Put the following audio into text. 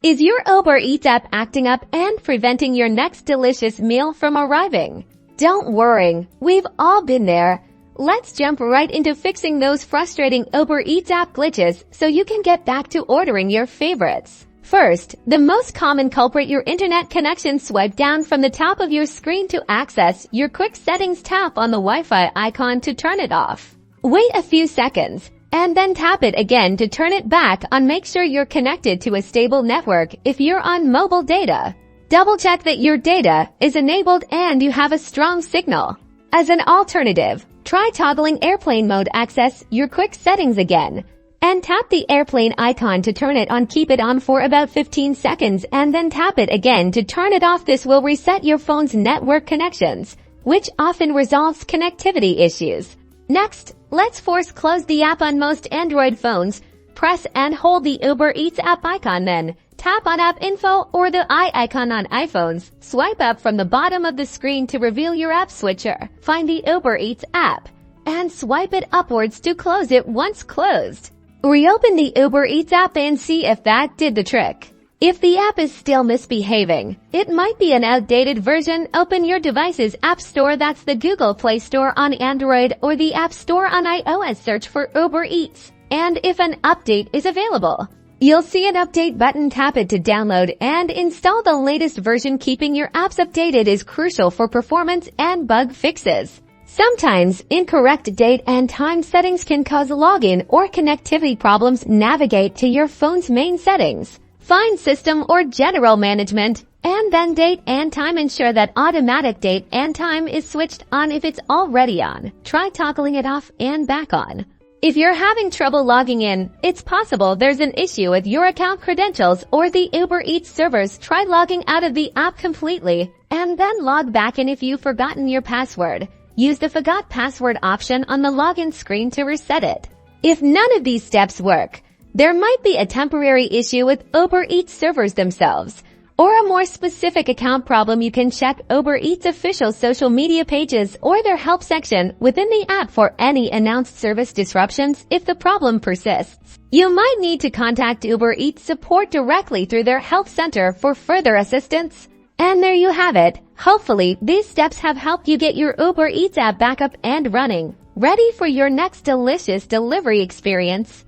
Is your Uber Eats app acting up and preventing your next delicious meal from arriving? Don't worry, we've all been there. Let's jump right into fixing those frustrating Uber Eats app glitches so you can get back to ordering your favorites. First, the most common culprit: your internet connection. Swipe down from the top of your screen to access your quick settings. Tap on the Wi-Fi icon to turn it off. Wait a few seconds and then tap it again to turn it back on. Make sure you're connected to a stable network if you're on mobile data. Double check that your data is enabled and you have a strong signal. As an alternative, try toggling airplane mode. Access your quick settings again and tap the airplane icon to turn it on. Keep it on for about 15 seconds and then tap it again to turn it off. This will reset your phone's network connections, which often resolves connectivity issues. Next, let's force close the app. On most Android phones, press and hold the Uber Eats app icon, then tap on App Info or the eye icon. On iPhones, swipe up from the bottom of the screen to reveal your app switcher. Find the Uber Eats app and swipe it upwards to close it once closed. Reopen the Uber Eats app and see if that did the trick. If the app is still misbehaving, it might be an outdated version. Open your device's App Store. That's the Google Play Store on Android or the App Store on iOS. Search for Uber Eats, and if an update is available, you'll see an update button. Tap it to download and install the latest version. Keeping your apps updated is crucial for performance and bug fixes. Sometimes incorrect date and time settings can cause login or connectivity problems. Navigate to your phone's main settings. Find System or General Management, and then Date and Time. Ensure that automatic date and time is switched on if it's already on. Try toggling it off and back on. If you're having trouble logging in, it's possible there's an issue with your account credentials or the Uber Eats servers. Try logging out of the app completely and then log back in. If you've forgotten your password, use the Forgot Password option on the login screen to reset it. If none of these steps work, there might be a temporary issue with Uber Eats servers themselves, or a more specific account problem. You can check Uber Eats official social media pages or their help section within the app for any announced service disruptions. If the problem persists, you might need to contact Uber Eats support directly through their help center for further assistance. And there you have it. Hopefully, these steps have helped you get your Uber Eats app back up and running, ready for your next delicious delivery experience.